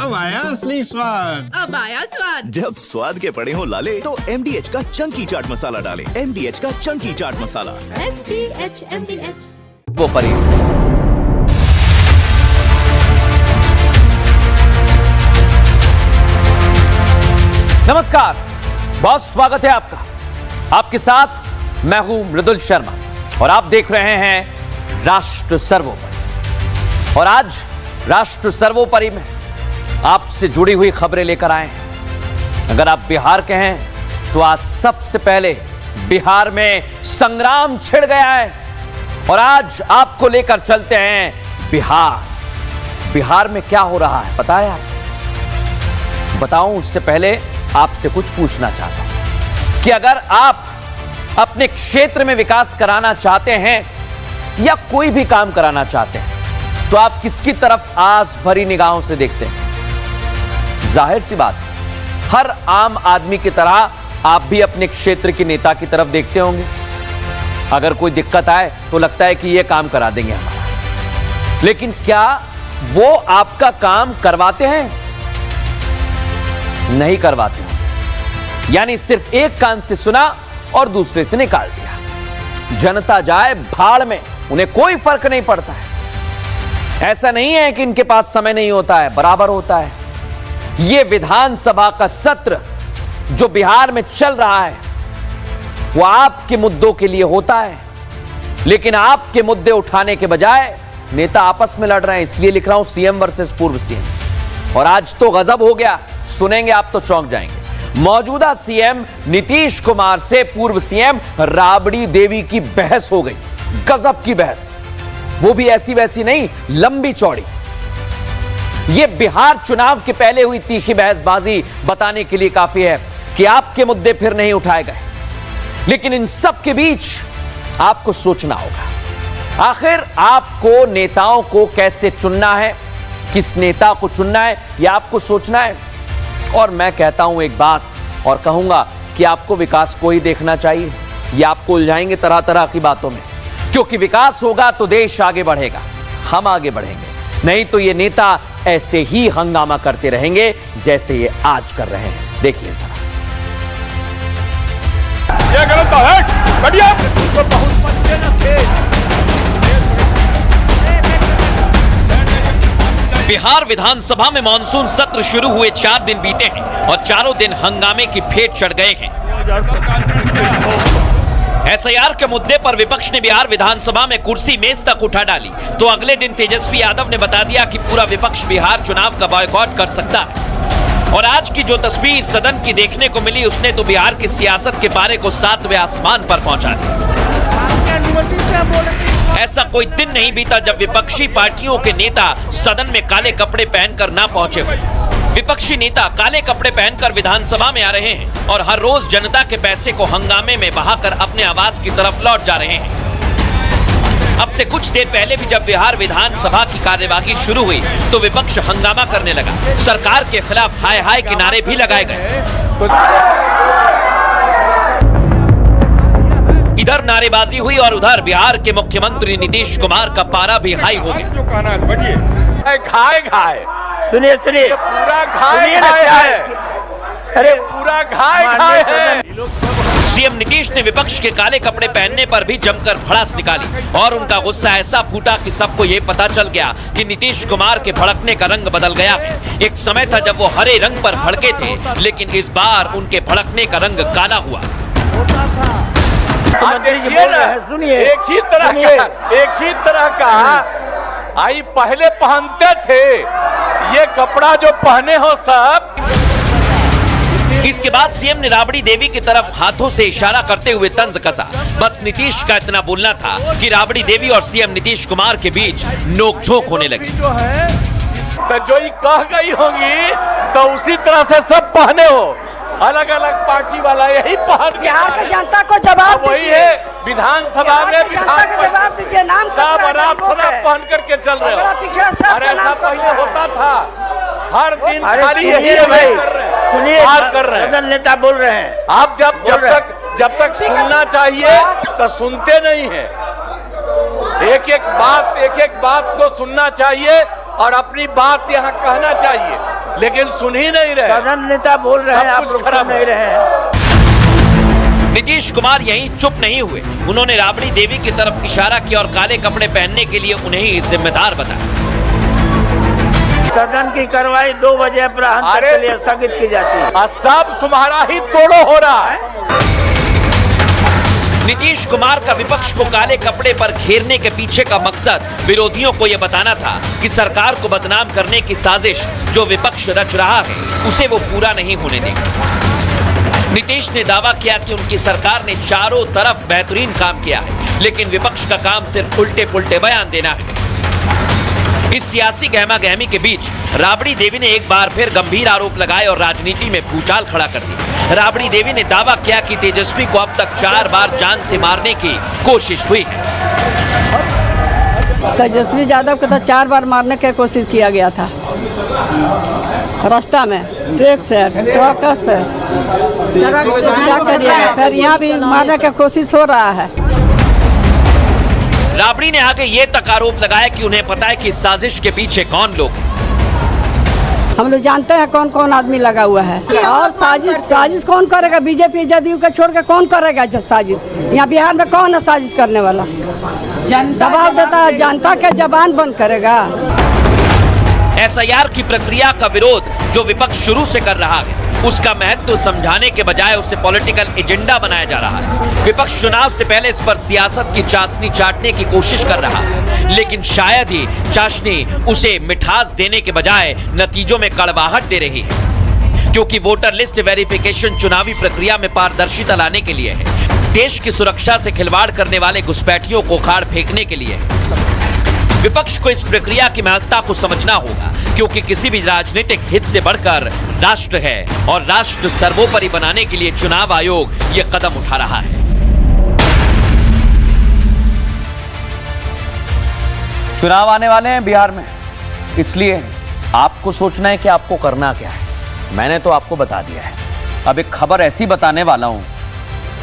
अब आया असली स्वाद। अब आया स्वाद। जब स्वाद के पड़े हो लाले तो MDH का चंकी चाट मसाला डालें। MDH का चंकी चाट मसाला। MDH। वो परी नमस्कार, बहुत स्वागत है आपका। आपके साथ मैं हूं मृदुल शर्मा और आप देख रहे हैं राष्ट्र सर्वोपरि। और आज राष्ट्र सर्वोपरि में आपसे जुड़ी हुई खबरें लेकर आए हैं। अगर आप बिहार के हैं तो आज सबसे पहले बिहार में संग्राम छिड़ गया है और आज आपको लेकर चलते हैं बिहार में क्या हो रहा है पता है आप? बताऊं उससे पहले आपसे कुछ पूछना चाहता हूं कि अगर आप अपने क्षेत्र में विकास कराना चाहते हैं या कोई भी काम कराना चाहते हैं तो आप किसकी तरफ आस भरी निगाहों से देखते हैं? जाहिर सी बात, हर आम आदमी की तरह आप भी अपने क्षेत्र के नेता की तरफ देखते होंगे। अगर कोई दिक्कत आए तो लगता है कि यह काम करा देंगे हमारा, लेकिन क्या वो आपका काम करवाते हैं? नहीं करवाते हैं। यानी सिर्फ एक कान से सुना और दूसरे से निकाल दिया। जनता जाए भाड़ में, उन्हें कोई फर्क नहीं पड़ता है। ऐसा नहीं है कि इनके पास समय नहीं होता है, बराबर होता है। यह विधानसभा का सत्र जो बिहार में चल रहा है वो आपके मुद्दों के लिए होता है, लेकिन आपके मुद्दे उठाने के बजाय नेता आपस में लड़ रहे हैं। इसलिए लिख रहा हूं सीएम वर्सेस पूर्व सीएम। और आज तो गजब हो गया, सुनेंगे आप तो चौंक जाएंगे। मौजूदा सीएम नीतीश कुमार से पूर्व सीएम राबड़ी देवी की बहस हो गई। गजब की बहस, वो भी ऐसी वैसी नहीं, लंबी चौड़ी। यह बिहार चुनाव के पहले हुई तीखी बहसबाजी बताने के लिए काफी है कि आपके मुद्दे फिर नहीं उठाए गए। लेकिन इन सब के बीच आपको सोचना होगा, आखिर आपको नेताओं को कैसे चुनना है, किस नेता को चुनना है, यह आपको सोचना है। और मैं कहता हूं एक बात और कहूंगा कि आपको विकास को ही देखना चाहिए। यह आपको उलझाएंगे तरह तरह की बातों में, क्योंकि विकास होगा तो देश आगे बढ़ेगा, हम आगे बढ़ेंगे। नहीं तो ये नेता ऐसे ही हंगामा करते रहेंगे जैसे ये आज कर रहे हैं। देखिए जरा, ये गलत है, बढ़िया तो बहुत बच्चे न थे। बिहार विधानसभा में मानसून सत्र शुरू हुए 4 दिन बीते हैं और चारों दिन हंगामे की फेट चढ़ गए हैं। SIR के मुद्दे पर विपक्ष ने बिहार विधानसभा में कुर्सी मेज तक उठा डाली तो अगले दिन तेजस्वी यादव ने बता दिया कि पूरा विपक्ष बिहार चुनाव का बॉयकॉट कर सकता है। और आज की जो तस्वीर सदन की देखने को मिली उसने तो बिहार की सियासत के पारे को 7वें आसमान पर पहुंचा दिया। ऐसा कोई दिन नहीं बीता जब विपक्षी पार्टियों के नेता सदन में काले कपड़े पहनकर ना पहुंचे हुए। विपक्षी नेता काले कपड़े पहनकर विधानसभा में आ रहे हैं और हर रोज जनता के पैसे को हंगामे में बहाकर अपने आवास की तरफ लौट जा रहे हैं। अब से कुछ देर पहले भी जब बिहार विधानसभा की कार्यवाही शुरू हुई तो विपक्ष हंगामा करने लगा। सरकार के खिलाफ हाय हाय के नारे भी लगाए गए। इधर नारेबाजी हुई और उधर बिहार के मुख्यमंत्री नीतीश कुमार का पारा भी हाई हो गया। घाय घाय सुनिए पूरा घाय घाय है। अरे पूरा घाय घाय है। सीएम नीतीश ने विपक्ष के काले कपड़े पहनने पर भी जमकर भड़ास निकाली और उनका गुस्सा ऐसा फूटा कि सबको ये पता चल गया कि नीतीश कुमार के भड़कने का रंग बदल गया है। एक समय था जब वो हरे रंग पर भड़के थे, लेकिन इस बार उनके भड़कने का रंग काला हुआ। देखिए ना, एक ही तरह का आई पहले पहनते थे, ये कपड़ा जो पहने हो सब। इसके बाद सीएम ने राबड़ी देवी की तरफ हाथों से इशारा करते हुए तंज कसा। बस नीतीश का इतना बोलना था कि राबड़ी देवी और सीएम नीतीश कुमार के बीच नोकझोंक होने लगी। तो जो ही कह गई होगी तो उसी तरह से सब पहने हो। अलग अलग पार्टी वाला यही पहन के बिहार की जनता को जवाब वही है। विधानसभा में जवाब दीजिए, नाम सब आराम पहन करके चल रहे हो। और ऐसा पहले होता था, हर दिन खाली यही कर रहे हैं। नेता बोल रहे हैं। आप जब तक सुनना चाहिए तो सुनते नहीं है। एक एक बात को सुनना चाहिए और अपनी बात यहाँ कहना चाहिए। लेकिन सुन ही नहीं रहे। सदन नेता बोल रहे हैं, सब आप कुछ लोग खराब सुन नहीं रहे हैं। नीतीश कुमार यहीं चुप नहीं हुए। उन्होंने राबड़ी देवी की तरफ इशारा किया और काले कपड़े पहनने के लिए उन्हें ही जिम्मेदार बताया। सदन की कार्रवाई 2 बजे अपराह्न तक के लिए स्थगित की जाती है। सब तुम्हारा ही तोड़ो हो रहा है। नीतीश कुमार का विपक्ष को काले कपड़े पर घेरने के पीछे का मकसद विरोधियों को यह बताना था कि सरकार को बदनाम करने की साजिश जो विपक्ष रच रहा है उसे वो पूरा नहीं होने देंगे। नीतीश ने दावा किया कि उनकी सरकार ने चारों तरफ बेहतरीन काम किया है, लेकिन विपक्ष का काम सिर्फ उल्टे पुल्टे बयान देना है। इस सियासी गहमा गहमी के बीच राबड़ी देवी ने एक बार फिर गंभीर आरोप लगाए और राजनीति में भूचाल खड़ा कर दिया। राबड़ी देवी ने दावा किया कि तेजस्वी को अब तक 4 बार जान से मारने की कोशिश हुई है। तेजस्वी यादव को तो 4 बार मारने की कोशिश किया गया था, रास्ता में ट्रक से ट्रक से। क्या करिएगा, फिर यहाँ भी मारने की कोशिश हो रहा है। राबड़ी ने आगे ये तक आरोप लगाया कि उन्हें पता है कि इस साजिश के पीछे कौन लोग हैं। हम लोग जानते हैं कौन कौन आदमी लगा हुआ है और साजिश कौन करेगा? बीजेपी जदयू का छोड़ के कौन करेगा साजिश? यहाँ बिहार में कौन है साजिश करने वाला? दबाव देता है, जनता के जबान बंद करेगा। एसआईआर की प्रक्रिया का विरोध जो विपक्ष शुरू से कर रहा है उसका महत्व समझाने के बजाय उसे पॉलिटिकल एजेंडा बनाया जा रहा है। विपक्ष चुनाव से पहले इस पर सियासत की चाशनी चाटने की कोशिश कर रहा है, लेकिन शायद ही चाशनी उसे मिठास देने के बजाय नतीजों में कड़वाहट दे रही है, क्योंकि वोटर लिस्ट वेरिफिकेशन चुनावी प्रक्रिया में पारदर्शिता लाने के लिए है, देश की सुरक्षा से खिलवाड़ करने वाले घुसपैठियों को उखाड़ फेंकने के लिए है। विपक्ष को इस प्रक्रिया की महत्ता को समझना होगा, क्योंकि किसी भी राजनीतिक हित से बढ़कर राष्ट्र है और राष्ट्र सर्वोपरि बनाने के लिए चुनाव आयोग ये कदम उठा रहा है। चुनाव आने वाले हैं बिहार में, इसलिए आपको सोचना है कि आपको करना क्या है। मैंने तो आपको बता दिया है। अब एक खबर ऐसी बताने वाला हूं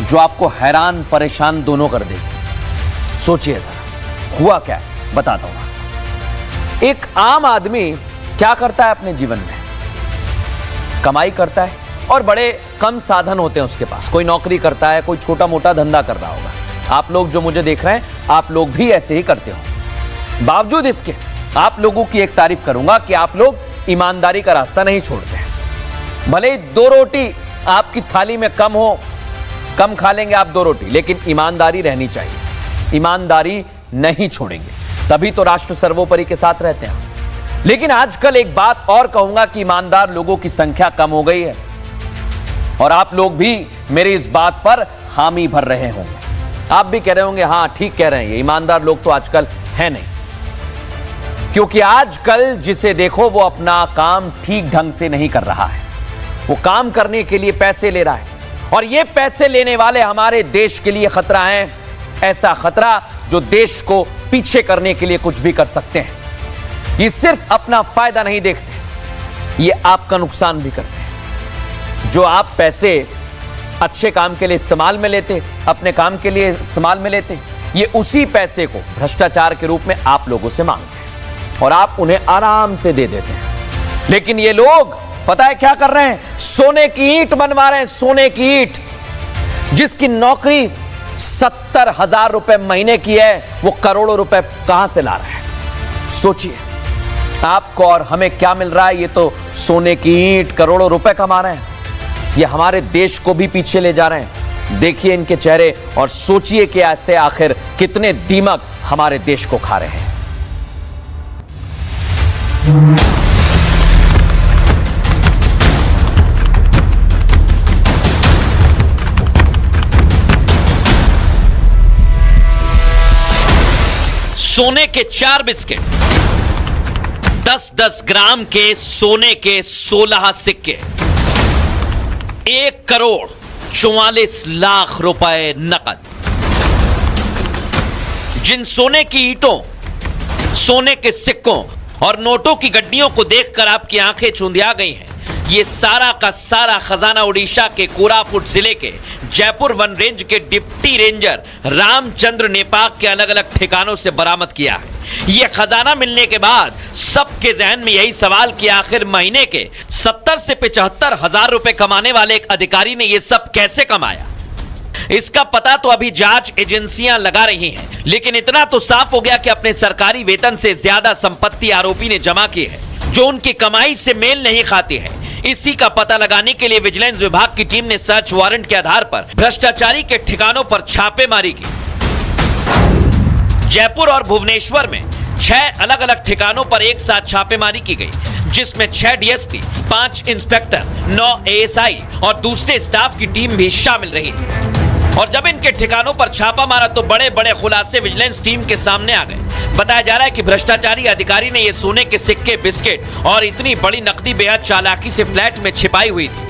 जो आपको हैरान परेशान दोनों कर देगी। सोचिए जरा हुआ क्या है, बताता हूं। एक आम आदमी क्या करता है अपने जीवन में? कमाई करता है और बड़े कम साधन होते हैं उसके पास। कोई नौकरी करता है, कोई छोटा मोटा धंधा कर रहा होगा। आप लोग जो मुझे देख रहे हैं, आप लोग भी ऐसे ही करते हो। बावजूद इसके आप लोगों की एक तारीफ करूंगा कि आप लोग ईमानदारी का रास्ता नहीं छोड़ते। भले ही 2 रोटी आपकी थाली में कम हो, कम खा लेंगे आप 2 रोटी, लेकिन ईमानदारी रहनी चाहिए। ईमानदारी नहीं छोड़ेंगे तभी तो राष्ट्र सर्वोपरि के साथ रहते हैं। लेकिन आजकल एक बात और कहूंगा कि ईमानदार लोगों की संख्या कम हो गई है और आप लोग भी मेरी इस बात पर हामी भर रहे होंगे। आप भी कह रहे होंगे हाँ ठीक कह रहे हैं, ये ईमानदार लोग तो आजकल है नहीं, क्योंकि आजकल जिसे देखो वो अपना काम ठीक ढंग से नहीं कर रहा है। वो काम करने के लिए पैसे ले रहा है और ये पैसे लेने वाले हमारे देश के लिए खतरा है। ऐसा खतरा जो देश को पीछे करने के लिए कुछ भी कर सकते हैं। ये सिर्फ अपना फायदा नहीं देखते, ये आपका नुकसान भी करते हैं। जो आप पैसे अच्छे काम के लिए इस्तेमाल में लेते, अपने काम के लिए इस्तेमाल में लेते, ये उसी पैसे को भ्रष्टाचार के रूप में आप लोगों से मांगते हैं और आप उन्हें आराम से दे देते हैं। लेकिन ये लोग पता है क्या कर रहे हैं? सोने की ईंट बनवा रहे हैं। सोने की ईंट जिसकी नौकरी 70,000 रुपए महीने की है, वो करोड़ों रुपए कहां से ला रहा है? सोचिए, आपको और हमें क्या मिल रहा है? ये तो सोने की ईंट करोड़ों रुपए कमा रहे हैं। ये हमारे देश को भी पीछे ले जा रहे हैं। देखिए इनके चेहरे और सोचिए कि ऐसे आखिर कितने दीमक हमारे देश को खा रहे हैं। सोने के 4 बिस्किट, 10-10 ग्राम के सोने के 16 सिक्के, 1,44,00,000 रुपए नकद। जिन सोने की ईंटों, सोने के सिक्कों और नोटों की गड्डियों को देखकर आपकी आंखें चुंधिया गई हैं, ये सारा का सारा खजाना उड़ीसा के कोरापुट जिले के जयपुर वन रेंज के डिप्टी रेंजर रामचंद्र नेपाक के अलग अलग ठिकानों से बरामद किया है। ये खजाना मिलने के बाद सबके जहन में यही सवाल कि आखिर महीने के 70 से 75 हजार रुपए कमाने वाले एक अधिकारी ने ये सब कैसे कमाया। इसका पता तो अभी जांच एजेंसियां लगा रही हैं, लेकिन इतना तो साफ हो गया कि अपने सरकारी वेतन से ज्यादा संपत्ति आरोपी ने जमा की है, जो उनकी कमाई से मेल नहीं खाती है। इसी का पता लगाने के लिए विजिलेंस विभाग की टीम ने सर्च वारंट के आधार पर भ्रष्टाचारी के ठिकानों पर छापेमारी की। जयपुर और भुवनेश्वर में 6 अलग अलग ठिकानों पर एक साथ छापेमारी की गई, जिसमें 6 डीएसपी, 5 इंस्पेक्टर, 9 एएसआई और दूसरे स्टाफ की टीम भी शामिल रही। और जब इनके ठिकानों पर छापा मारा तो बड़े बड़े खुलासे विजिलेंस टीम के सामने आ गए। बताया जा रहा है कि भ्रष्टाचारी अधिकारी ने ये सोने के सिक्के, बिस्किट और इतनी बड़ी नकदी बेहद चालाकी से फ्लैट में छिपाई हुई थी।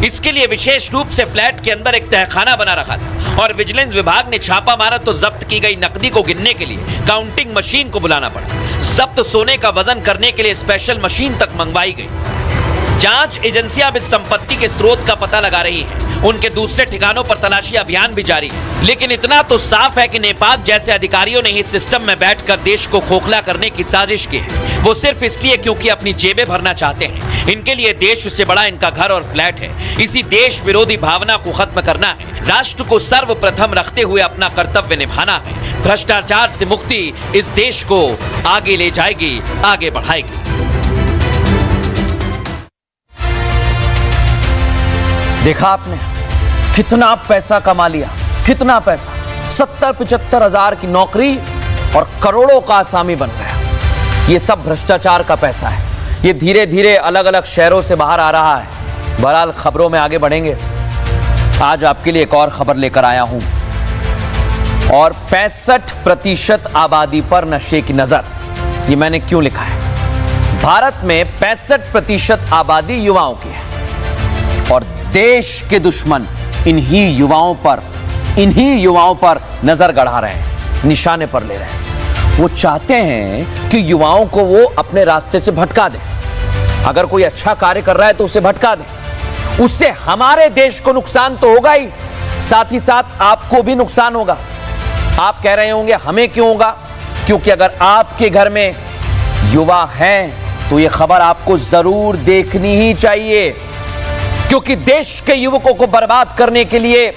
इसके लिए विशेष रूप से फ्लैट के अंदर एक तहखाना बना रखा था और विजिलेंस विभाग ने छापा मारा तो जब्त की गई नकदी को गिनने के लिए काउंटिंग मशीन को बुलाना पड़ा। जब्त सोने का वजन करने के लिए स्पेशल मशीन तक मंगवाई गई। जांच एजेंसियां अब इस संपत्ति के स्रोत का पता लगा रही हैं। उनके दूसरे ठिकानों पर तलाशी अभियान भी जारी है। लेकिन इतना तो साफ है कि नेपाल जैसे अधिकारियों ने इस सिस्टम में बैठकर देश को खोखला करने की साजिश की है। वो सिर्फ इसलिए क्योंकि अपनी जेबें भरना चाहते हैं। इनके लिए देश से बड़ा इनका घर और फ्लैट है। इसी देश विरोधी भावना को खत्म करना है। राष्ट्र को सर्वप्रथम रखते हुए अपना कर्तव्य निभाना है। भ्रष्टाचार से मुक्ति इस देश को आगे ले जाएगी, आगे बढ़ाएगी। देखा आपने कितना पैसा कमा लिया, कितना पैसा। 70-75 हजार की नौकरी और करोड़ों का आसामी बन गया। ये सब भ्रष्टाचार का पैसा है। ये धीरे धीरे अलग अलग शहरों से बाहर आ रहा है। बहरहाल खबरों में आगे बढ़ेंगे। आज आपके लिए एक और खबर लेकर आया हूं। और 65% आबादी पर नशे की नजर। ये मैंने क्यों लिखा है? भारत में 65% आबादी युवाओं की है और देश के दुश्मन इन्हीं युवाओं पर नजर गड़ा रहे हैं, निशाने पर ले रहे हैं। वो चाहते हैं कि युवाओं को वो अपने रास्ते से भटका दें। अगर कोई अच्छा कार्य कर रहा है तो उसे भटका दें। उससे हमारे देश को नुकसान तो होगा ही, साथ ही साथ आपको भी नुकसान होगा। आप कह रहे होंगे हमें क्यों होगा? क्योंकि अगर आपके घर में युवा हैं तो ये खबर आपको जरूर देखनी ही चाहिए, क्योंकि देश के युवकों को बर्बाद करने के लिए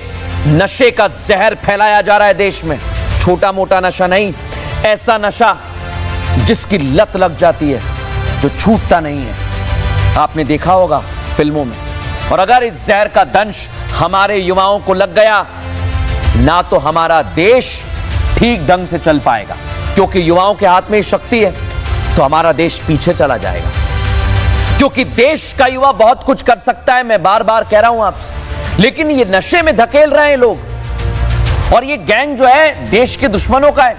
नशे का जहर फैलाया जा रहा है देश में। छोटा मोटा नशा नहीं, ऐसा नशा जिसकी लत लग जाती है, जो छूटता नहीं है। आपने देखा होगा फिल्मों में। और अगर इस जहर का दंश हमारे युवाओं को लग गया ना तो हमारा देश ठीक ढंग से चल पाएगा, क्योंकि युवाओं के हाथ में शक्ति है तो हमारा देश पीछे चला जाएगा। क्योंकि देश का युवा बहुत कुछ कर सकता है, मैं बार बार कह रहा हूं आपसे, लेकिन ये नशे में धकेल रहे हैं लोग। और ये गैंग जो है देश के दुश्मनों का है।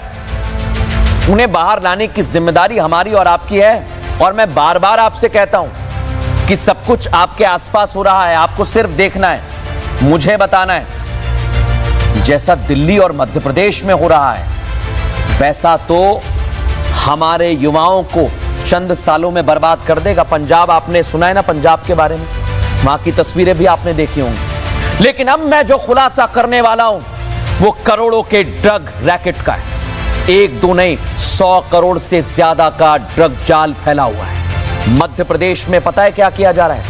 उन्हें बाहर लाने की जिम्मेदारी हमारी और आपकी है। और मैं बार बार आपसे कहता हूं कि सब कुछ आपके आसपास हो रहा है, आपको सिर्फ देखना है, मुझे बताना है। जैसा दिल्ली और मध्य प्रदेश में हो रहा है वैसा तो हमारे युवाओं को चंद सालों में बर्बाद कर देगा। पंजाब, आपने सुना है ना पंजाब के बारे में, वहां की तस्वीरें भी आपने देखी होंगी। लेकिन अब मैं जो खुलासा करने वाला हूं वो करोड़ों के ड्रग रैकेट का है। 1-2 नहीं, 100 करोड़ से ज्यादा का ड्रग जाल फैला हुआ है। मध्य प्रदेश में पता है क्या किया जा रहा है?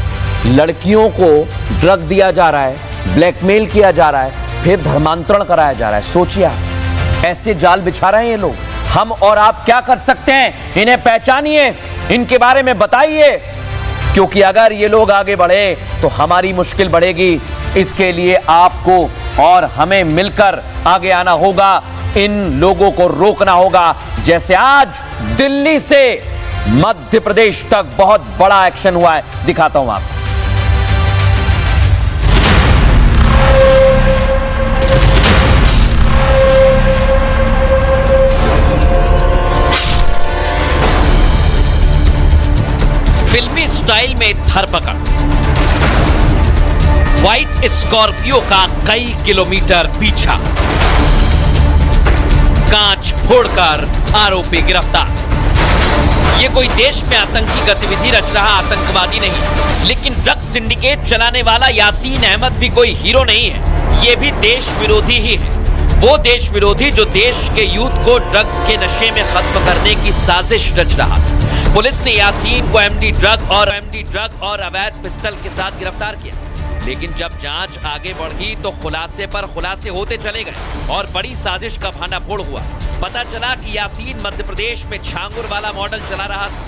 लड़कियों को ड्रग दिया जा रहा है, ब्लैकमेल किया जा रहा है, फिर धर्मांतरण कराया जा रहा है। सोचिए, ऐसे जाल बिछा रहे हैं ये लोग। हम और आप क्या कर सकते हैं? इन्हें पहचानिए, इनके बारे में बताइए, क्योंकि अगर ये लोग आगे बढ़े तो हमारी मुश्किल बढ़ेगी। इसके लिए आपको और हमें मिलकर आगे आना होगा, इन लोगों को रोकना होगा। जैसे आज दिल्ली से मध्य प्रदेश तक बहुत बड़ा एक्शन हुआ है, दिखाता हूं आपको। फिल्मी स्टाइल में धरपकड़। व्हाइट स्कॉर्पियो का कई किलोमीटर पीछा, कांच फोड़कर आरोपी गिरफ्तार। ये कोई देश में आतंकी गतिविधि रच रहा आतंकवादी नहीं, लेकिन ड्रग्स सिंडिकेट चलाने वाला यासीन अहमद भी कोई हीरो नहीं है। ये भी देश विरोधी ही है। वो देश विरोधी जो देश के यूथ को ड्रग्स के नशे में खत्म करने की साजिश रच रहा था। पुलिस ने यासीन को एमडी ड्रग और अवैध पिस्टल के साथ गिरफ्तार किया, लेकिन जब जांच आगे बढ़ी तो खुलासे पर खुलासे होते चले गए और बड़ी साजिश का भांडाफोड़ हुआ। पता चला कि यासीन मध्य प्रदेश में छांगुर वाला मॉडल चला रहा था।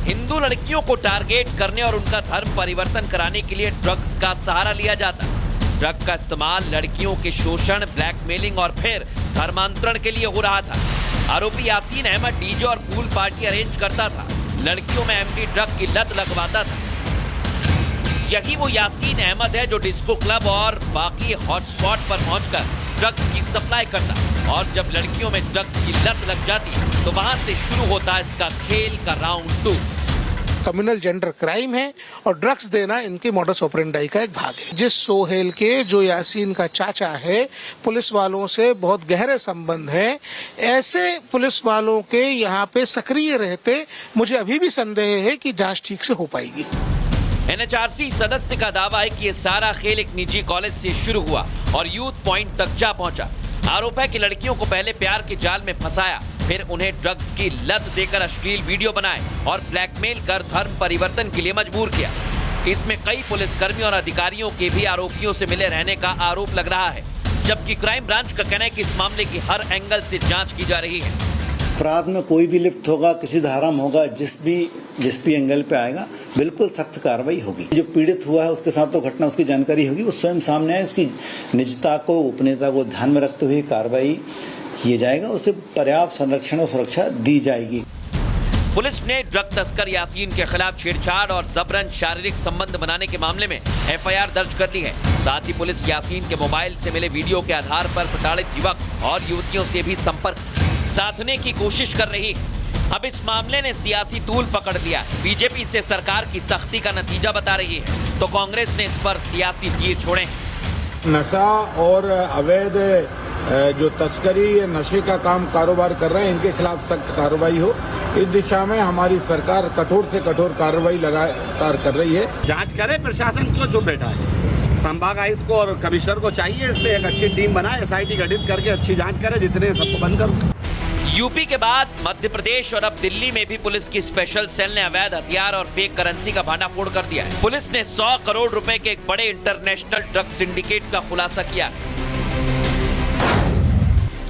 हिंदू लड़कियों को टारगेट करने और उनका धर्म परिवर्तन कराने के लिए ड्रग्स का सहारा लिया जाता। ड्रग का इस्तेमाल लड़कियों के शोषण, ब्लैकमेलिंग और फिर धर्मांतरण के लिए हो रहा था। आरोपी यासीन अहमद डीजे और पूल पार्टी अरेंज करता था, लड़कियों में एमडी ड्रग की लत लगवाता था। यही वो यासीन अहमद है जो डिस्को क्लब और बाकी हॉटस्पॉट पर पहुंचकर ड्रग्स की सप्लाई करता, और जब लड़कियों में ड्रग्स की लत लग जाती तो वहां से शुरू होता इसका खेल का राउंड 2। कम्युनल जेंडर क्राइम है और ड्रग्स देना इनके मॉडस ऑपरेंडाई का एक भाग है। जिस सोहेल के जो यासीन का चाचा है, पुलिस वालों से बहुत गहरे संबंध है, ऐसे पुलिस वालों के यहाँ पे सक्रिय रहते मुझे अभी भी संदेह है कि जांच ठीक से हो पाएगी। एनएचआरसी सदस्य का दावा है कि ये सारा खेल एक निजी कॉलेज से शुरू हुआ और यूथ पॉइंट तक जा पहुंचा। आरोप है कि लड़कियों को पहले प्यार के जाल में फंसाया, फिर उन्हें ड्रग्स की लत देकर अश्लील वीडियो बनाए और ब्लैकमेल कर धर्म परिवर्तन के लिए मजबूर किया। इसमें कई पुलिसकर्मियों और अधिकारियों के भी आरोपियों से मिले रहने का आरोप लग रहा है, जबकि क्राइम ब्रांच का कहना है कि इस मामले की हर एंगल से जांच की जा रही है। अपराध में कोई भी लिप्त होगा, किसी धारा में होगा, जिस भी एंगल पे आएगा, बिल्कुल सख्त कार्रवाई होगी। जो पीड़ित हुआ है उसके साथ तो घटना उसकी जानकारी होगी, वो स्वयं सामने आए, उसकी निजता को, उपनीयता को ध्यान में रखते हुए कार्रवाई किया जाएगा, उसे पर्याप्त संरक्षण और सुरक्षा दी जाएगी। पुलिस ने ड्रग तस्कर यासीन के खिलाफ छेड़छाड़ और जबरन शारीरिक संबंध बनाने के मामले में एफआईआर दर्ज कर ली है। साथ ही पुलिस यासीन के मोबाइल से मिले वीडियो के आधार पर प्रताड़ित युवक और युवतियों से भी संपर्क साधने की कोशिश कर रही है। अब इस मामले ने सियासी तूल पकड़ लिया। बीजेपी से सरकार की सख्ती का नतीजा बता रही है, तो कांग्रेस ने इस पर सियासी तीर छोड़े। नशा और अवैध जो तस्करी, नशे का काम कारोबार कर रहे हैं, इनके खिलाफ सख्त कार्रवाई हो, इस दिशा में हमारी सरकार कठोर से कठोर कार्रवाई लगातार कर रही है। जांच करे, प्रशासन क्यों चुप बैठा है? संभाग आयुक्त को और कमिश्नर को चाहिए इस पे एक अच्छी टीम बनाए, एसआईटी गठित करके अच्छी जांच करे, जितने सबको बंद करो। यूपी के बाद मध्य प्रदेश और अब दिल्ली में भी पुलिस की स्पेशल सेल ने अवैध हथियार और फेक करेंसी का भांडाफोड़ कर दिया है। पुलिस ने 100 करोड़ रुपए के एक बड़े इंटरनेशनल ड्रग सिंडिकेट का खुलासा किया है।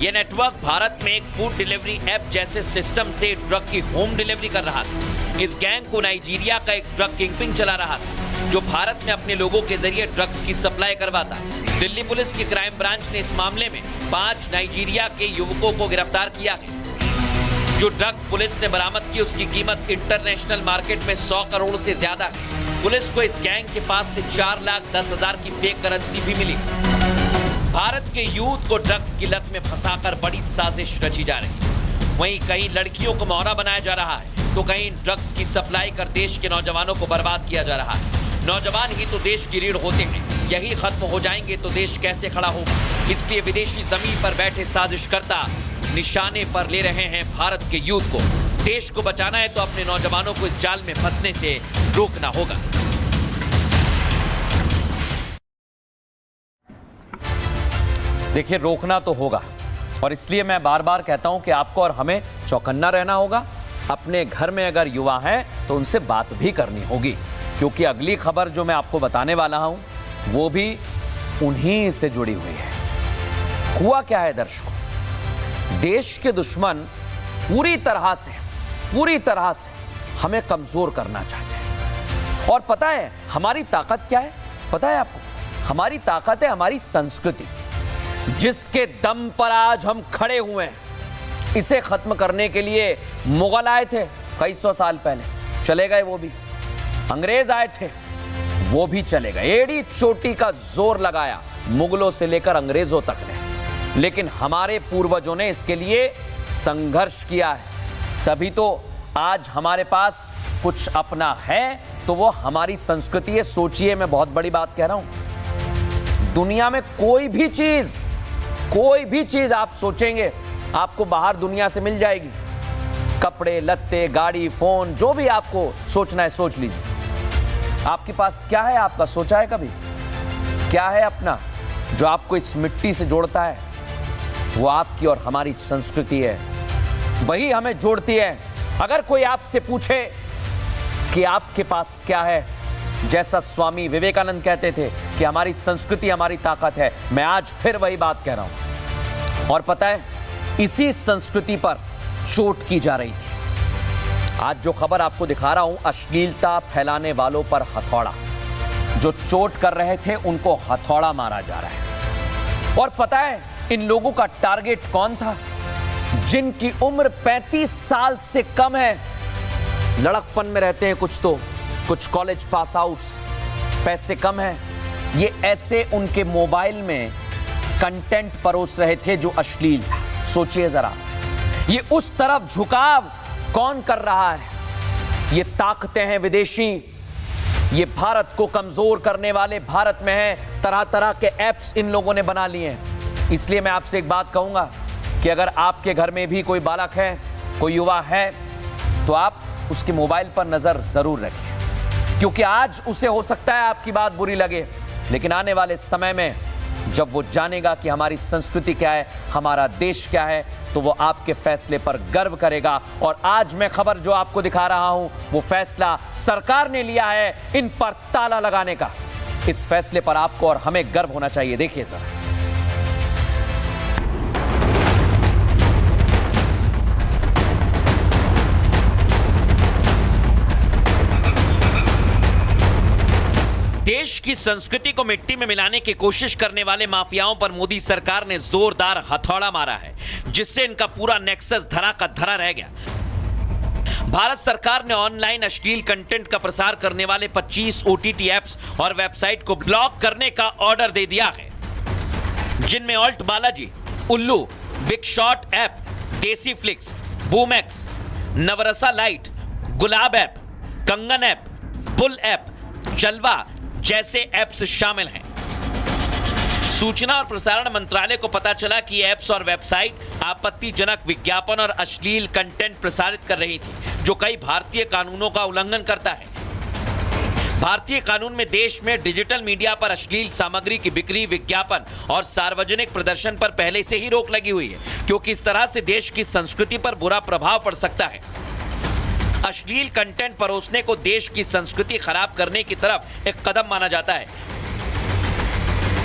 यह नेटवर्क भारत में एक फूड डिलीवरी ऐप जैसे सिस्टम से ड्रग की होम डिलीवरी कर रहा था। इस गैंग को नाइजीरिया का एक ड्रग किंगपिन चला रहा था, जो भारत में अपने लोगों के जरिए ड्रग्स की सप्लाई करवाता। दिल्ली पुलिस की क्राइम ब्रांच ने इस मामले में 5 नाइजीरिया के युवकों को गिरफ्तार किया है। जो ड्रग पुलिस ने बरामद की उसकी कीमत इंटरनेशनल मार्केट में 100 करोड़ से ज्यादा है। पुलिस को इस गैंग के पास से 4,10,000 की फेक करेंसी भी मिली। भारत के यूथ को ड्रग्स की लत में फंसाकर बड़ी साजिश रची जा रही है। वहीं कहीं लड़कियों को मोहरा बनाया जा रहा है, तो कहीं ड्रग्स की सप्लाई कर देश के नौजवानों को बर्बाद किया जा रहा है। नौजवान ही तो देश की रीढ़ होते हैं, यही खत्म हो जाएंगे तो देश कैसे खड़ा होगा। इसलिए विदेशी जमीन पर बैठे साजिशकर्ता निशाने पर ले रहे हैं भारत के यूथ को। देश को बचाना है तो अपने नौजवानों को इस जाल में फंसने से रोकना होगा। देखिए, रोकना तो होगा, और इसलिए मैं बार बार कहता हूं कि आपको और हमें चौकन्ना रहना होगा। अपने घर में अगर युवा हैं तो उनसे बात भी करनी होगी, क्योंकि अगली खबर जो मैं आपको बताने वाला हूं वो भी उन्हीं से जुड़ी हुई है। हुआ क्या है दर्शकों, देश के दुश्मन पूरी तरह से हमें कमजोर करना चाहते हैं। और पता है हमारी ताकत क्या है? पता है आपको? हमारी ताकत है हमारी संस्कृति, जिसके दम पर आज हम खड़े हुए हैं। इसे खत्म करने के लिए मुगल आए थे कई सौ साल पहले, चले गए वो भी। अंग्रेज आए थे, वो भी चले गए। एड़ी चोटी का जोर लगाया मुगलों से लेकर अंग्रेजों तक ने, लेकिन हमारे पूर्वजों ने इसके लिए संघर्ष किया है। तभी तो आज हमारे पास कुछ अपना है, तो वो हमारी संस्कृति है। सोचिए, मैं बहुत बड़ी बात कह रहा हूं, दुनिया में कोई भी चीज आप सोचेंगे आपको बाहर दुनिया से मिल जाएगी। कपड़े, लत्ते, गाड़ी, फोन, जो भी आपको सोचना है सोच लीजिए। आपके पास क्या है? आपका सोचा है कभी? क्या है अपना? जो आपको इस मिट्टी से जोड़ता है वो आपकी और हमारी संस्कृति है, वही हमें जोड़ती है। अगर कोई आपसे पूछे कि आपके पास क्या है, जैसा स्वामी विवेकानंद कहते थे कि हमारी संस्कृति हमारी ताकत है, मैं आज फिर वही बात कह रहा हूं। और पता है, इसी संस्कृति पर चोट की जा रही थी। आज जो खबर आपको दिखा रहा हूं, अश्लीलता फैलाने वालों पर हथौड़ा। जो चोट कर रहे थे उनको हथौड़ा मारा जा रहा है। और पता है इन लोगों का टारगेट कौन था? जिनकी उम्र 35 साल से कम है, लड़कपन में रहते हैं कुछ कॉलेज पास आउट्स, पैसे कम है। ये ऐसे उनके मोबाइल में कंटेंट परोस रहे थे जो अश्लील था। सोचिए जरा, ये उस तरफ झुकाव कौन कर रहा है? ये ताकतें हैं विदेशी, ये भारत को कमजोर करने वाले भारत में हैं। तरह तरह के ऐप्स इन लोगों ने बना लिए हैं। इसलिए मैं आपसे एक बात कहूंगा कि अगर आपके घर में भी कोई बालक है, कोई युवा है, तो आप उसके मोबाइल पर नजर जरूर रखें, क्योंकि आज उसे हो सकता है आपकी बात बुरी लगे, लेकिन आने वाले समय में जब वो जानेगा कि हमारी संस्कृति क्या है, हमारा देश क्या है, तो वो आपके फैसले पर गर्व करेगा। और आज मैं खबर जो आपको दिखा रहा हूं, वो फैसला सरकार ने लिया है इन पर ताला लगाने का। इस फैसले पर आपको और हमें गर्व होना चाहिए। देखिए जरा, देश की संस्कृति को मिट्टी में मिलाने की कोशिश करने वाले माफियाओं पर मोदी सरकार ने जोरदार हथौड़ा मारा है, जिससे इनका पूरा नेक्सस धरा का धरा रह गया। भारत सरकार ने ऑनलाइन अश्लील कंटेंट का प्रसार करने वाले 25 OTT ऐप्स और वेबसाइट को ब्लॉक करने का ऑर्डर दे दिया है, जिनमें ऑल्ट बालाजी, उल्लू, बिग शॉट ऐप, देसी फ्लिक्स, बूमैक्स, नवरसा लाइट, गुलाब ऐप, कंगन ऐप, बुल ऐप, जलवा जैसे ऐप्स शामिल हैं। सूचना और प्रसारण मंत्रालय को पता चला कि ये ऐप्स और वेबसाइट आपत्तिजनक विज्ञापन और अश्लील कंटेंट प्रसारित कर रही थी, जो कई भारतीय कानूनों का उल्लंघन करता है। भारतीय कानून में देश में डिजिटल मीडिया पर अश्लील सामग्री की बिक्री, विज्ञापन और सार्वजनिक प्रदर्शन पर पहले से ही रोक लगी हुई है, क्योंकि इस तरह से देश की संस्कृति पर बुरा प्रभाव पड़ सकता है। अश्लील कंटेंट परोसने को देश की संस्कृति खराब करने की तरफ एक कदम माना जाता है।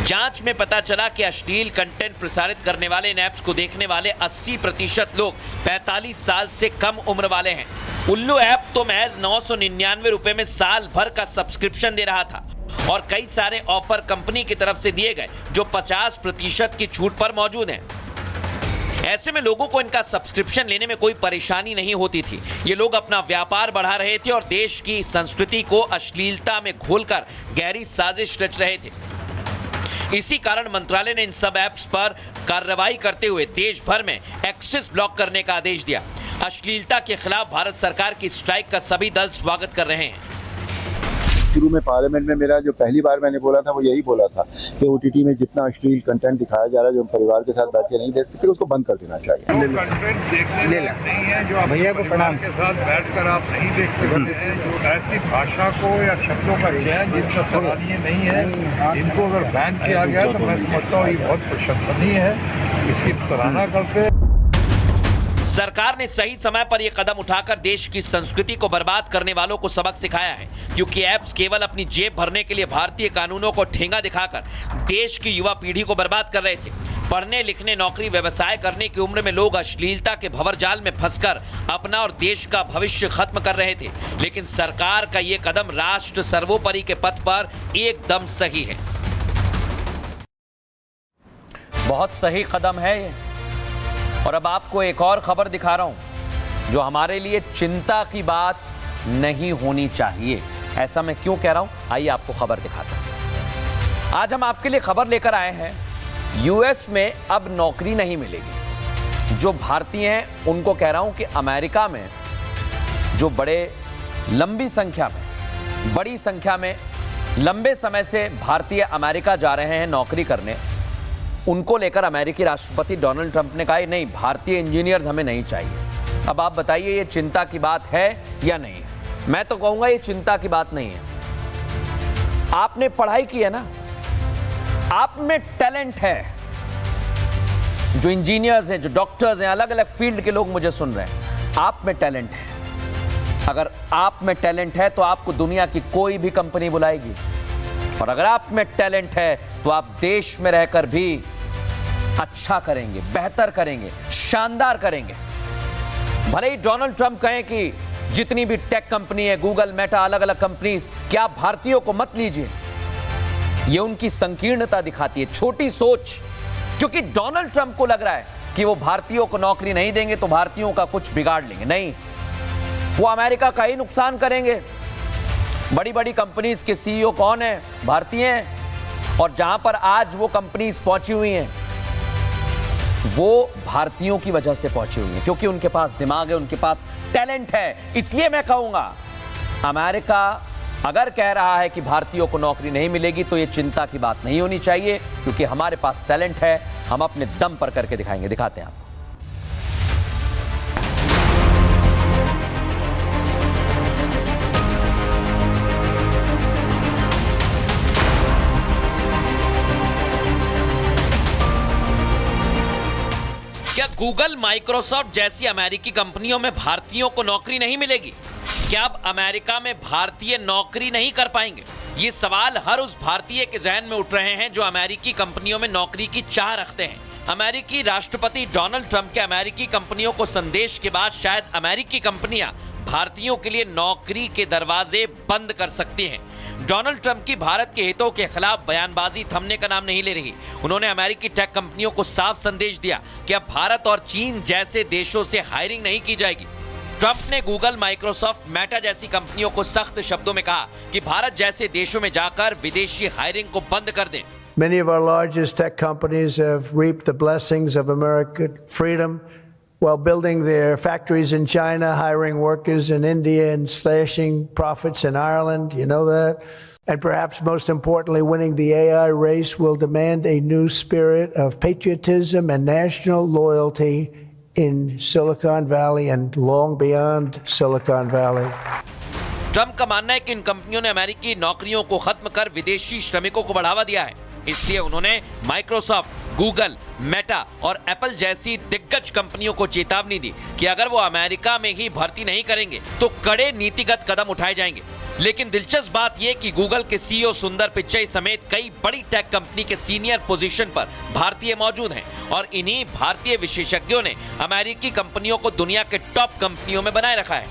जांच में पता चला कि अश्लील कंटेंट प्रसारित करने वाले इन ऐप्स को देखने वाले 80% लोग 45 साल से कम उम्र वाले हैं। उल्लू ऐप तो महज 999 रुपए में साल भर का सब्सक्रिप्शन दे रहा था, और कई सारे ऑफर कंपनी की तरफ से दिए गए जो 50% की छूट पर मौजूद हैं। ऐसे में लोगों को इनका सब्सक्रिप्शन लेने में कोई परेशानी नहीं होती थी। ये लोग अपना व्यापार बढ़ा रहे थे और देश की संस्कृति को अश्लीलता में घोलकर गहरी साजिश रच रहे थे। इसी कारण मंत्रालय ने इन सब ऐप्स पर कार्रवाई करते हुए देश भर में एक्सेस ब्लॉक करने का आदेश दिया। अश्लीलता के खिलाफ भारत सरकार की स्ट्राइक का सभी दल स्वागत कर रहे हैं। शुरू में पार्लियामेंट में मेरा जो पहली बार मैंने बोला था वो यही बोला था कि OTT में जितना अश्लील कंटेंट दिखाया जा रहा है, जो परिवार के साथ बैठ के नहीं देख सकते, उसको बंद कर देना चाहिए। कंटेंट देखने लायक नहीं है, जो भैया को परिवार के साथ बैठकर आप नहीं देख सकते हैं, जो ऐसी भाषा को या शब्दों का चयन जिनका सराहनीय नहीं है, इनको अगर बैन किया गया तो मैं समझता हूँ ये बहुत प्रशंसनीय है, इसकी सराहना करते। सरकार ने सही समय पर यह कदम उठाकर देश की संस्कृति को बर्बाद करने वालों को सबक सिखाया है, क्योंकि ऐप्स केवल अपनी जेब भरने के लिए भारतीय कानूनों को ठेंगा दिखाकर देश की युवा पीढ़ी को बर्बाद कर रहे थे। पढ़ने लिखने, नौकरी, व्यवसाय करने की उम्र में लोग अश्लीलता के भंवरजाल में फंसकर अपना और देश का भविष्य खत्म कर रहे थे, लेकिन सरकार का यह कदम राष्ट्र सर्वोपरि के पथ पर एकदम सही है। बहुत सही कदम है ये। और अब आपको एक और खबर दिखा रहा हूं जो हमारे लिए चिंता की बात नहीं होनी चाहिए। ऐसा मैं क्यों कह रहा हूं, आइए आपको खबर दिखाता हूं। आज हम आपके लिए खबर लेकर आए हैं, यूएस में अब नौकरी नहीं मिलेगी। जो भारतीय हैं उनको कह रहा हूं कि अमेरिका में जो बड़ी संख्या में लंबे समय से भारतीय अमेरिका जा रहे हैं नौकरी करने, उनको लेकर अमेरिकी राष्ट्रपति डोनाल्ड ट्रंप ने कहा नहीं, भारतीय इंजीनियर्स हमें नहीं चाहिए। अब आप बताइए ये चिंता की बात है या नहीं है? मैं तो कहूंगा ये चिंता की बात नहीं है। आपने पढ़ाई की है ना, आप में टैलेंट है, जो इंजीनियर्स हैं, जो डॉक्टर्स हैं, अलग अलग फील्ड के लोग मुझे सुन रहे हैं, आप में टैलेंट है। अगर आप में टैलेंट है तो आपको दुनिया की कोई भी कंपनी बुलाएगी, और अगर आप में टैलेंट है तो आप देश में रहकर भी अच्छा करेंगे, बेहतर करेंगे, शानदार करेंगे। भले ही डोनाल्ड ट्रंप कहें कि जितनी भी टेक कंपनी है, गूगल, मेटा, अलग अलग कंपनीज, क्या आप भारतीयों को मत लीजिए। यह उनकी संकीर्णता दिखाती है, छोटी सोच, क्योंकि डोनाल्ड ट्रंप को लग रहा है कि वो भारतीयों को नौकरी नहीं देंगे तो भारतीयों का कुछ बिगाड़ लेंगे। नहीं, वो अमेरिका का ही नुकसान करेंगे। बड़ी बड़ी कंपनीज के सीईओ कौन है? भारतीय हैं। और जहां पर आज वो कंपनीज पहुंची हुई हैं, वो भारतीयों की वजह से पहुंची हुई हैं, क्योंकि उनके पास दिमाग है, उनके पास टैलेंट है। इसलिए मैं कहूंगा, अमेरिका अगर कह रहा है कि भारतीयों को नौकरी नहीं मिलेगी तो ये चिंता की बात नहीं होनी चाहिए, क्योंकि हमारे पास टैलेंट है, हम अपने दम पर करके दिखाएंगे। दिखाते हैं आपको। क्या गूगल, माइक्रोसॉफ्ट जैसी अमेरिकी कंपनियों में भारतीयों को नौकरी नहीं मिलेगी? क्या अब अमेरिका में भारतीय नौकरी नहीं कर पाएंगे? ये सवाल हर उस भारतीय के जहन में उठ रहे हैं जो अमेरिकी कंपनियों में नौकरी की चाह रखते हैं। अमेरिकी राष्ट्रपति डोनाल्ड ट्रंप के अमेरिकी कंपनियों को संदेश के बाद शायद अमेरिकी कंपनियां भारतीयों के लिए नौकरी के दरवाजे बंद कर सकती हैं। डोनाल्ड ट्रंप की भारत के हितों के खिलाफ बयानबाजी थमने का नाम नहीं ले रही। उन्होंने अमेरिकी टेक कंपनियों को साफ संदेश दिया कि अब भारत और चीन जैसे देशों से हायरिंग नहीं की जाएगी। ट्रंप ने गूगल, माइक्रोसॉफ्ट, मेटा जैसी कंपनियों को सख्त शब्दों में कहा कि भारत जैसे देशों में जाकर विदेशी हायरिंग को बंद कर दें। Many of our largest tech companies have reaped the blessings of American freedom while building their factories in China, hiring workers in India, and slashing profits in Ireland. You know that? And perhaps most importantly, winning the AI race will demand a new spirit of patriotism and national loyalty in Silicon Valley and long beyond Silicon Valley. Trump का मानना है कि इन कंपनियों ने अमेरिकी नौकरियों को खत्म कर विदेशी श्रमिकों को बढ़ावा दिया है। इसलिए उन्होंने माइक्रोसॉफ्ट, गूगल, मेटा और एप्पल जैसी दिग्गज कंपनियों को चेतावनी दी कि अगर वो अमेरिका में ही भर्ती नहीं करेंगे तो कड़े नीतिगत कदम उठाए जाएंगे। लेकिन दिलचस्प बात यह कि गूगल के सीईओ सुंदर पिचाई समेत कई बड़ी टेक कंपनी के सीनियर पोजीशन पर भारतीय मौजूद हैं और इन्हीं भारतीय विशेषज्ञों ने अमेरिकी कंपनियों को दुनिया के टॉप कंपनियों में बनाए रखा है।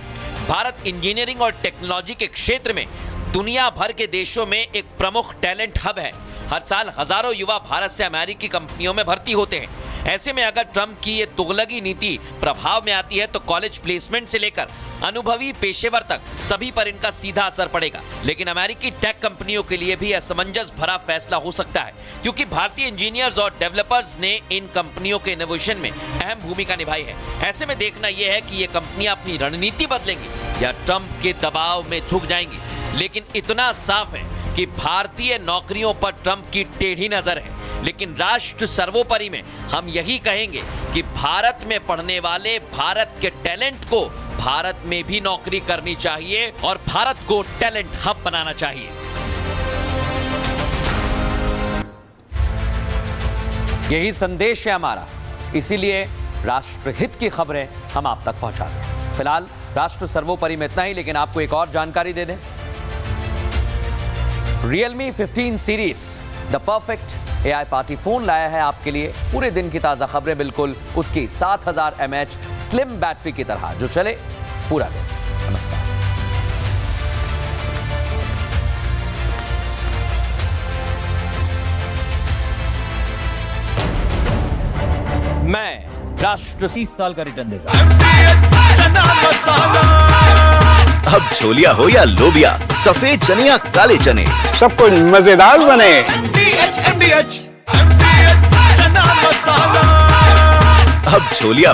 भारत इंजीनियरिंग और टेक्नोलॉजी के क्षेत्र में दुनिया भर के देशों में एक प्रमुख टैलेंट हब है। हर साल हजारों युवा भारत से अमेरिकी कंपनियों में भर्ती होते हैं। ऐसे में अगर ट्रंप की ये तुगलकी नीति प्रभाव में आती है तो कॉलेज प्लेसमेंट से लेकर अनुभवी पेशेवर तक सभी पर इनका सीधा असर पड़ेगा। लेकिन अमेरिकी टेक कंपनियों के लिए भी असमंजस भरा फैसला हो सकता है, क्योंकि भारतीय इंजीनियर्स और डेवलपर्स ने इन कंपनियों के इनोवेशन में अहम भूमिका निभाई है। ऐसे में देखना यह है कि ये कंपनियां अपनी रणनीति बदलेंगी या ट्रंप के दबाव में झुक जाएंगी। लेकिन इतना साफ है कि भारतीय नौकरियों पर ट्रंप की टेढ़ी नजर है। लेकिन राष्ट्र सर्वोपरि में हम यही कहेंगे कि भारत में पढ़ने वाले भारत के टैलेंट को भारत में भी नौकरी करनी चाहिए और भारत को टैलेंट हब बनाना चाहिए। यही संदेश है हमारा, इसीलिए राष्ट्रहित की खबरें हम आप तक पहुंचाते हैं। फिलहाल राष्ट्र सर्वोपरि में इतना ही, लेकिन आपको एक और जानकारी दे दें। Realme 15 series the perfect AI party phone लाया है आपके लिए पूरे दिन की ताजा खबरें, बिल्कुल उसकी 7000 mAh स्लिम बैटरी की तरह जो चले पूरा दिन। नमस्कार। मैं राष्ट्र 30 साल का रिटर्न देगा। अब छोलिया हो या लोबिया, सफेद चने या काले चने, सब कुछ मजेदार बने। अब छोलिया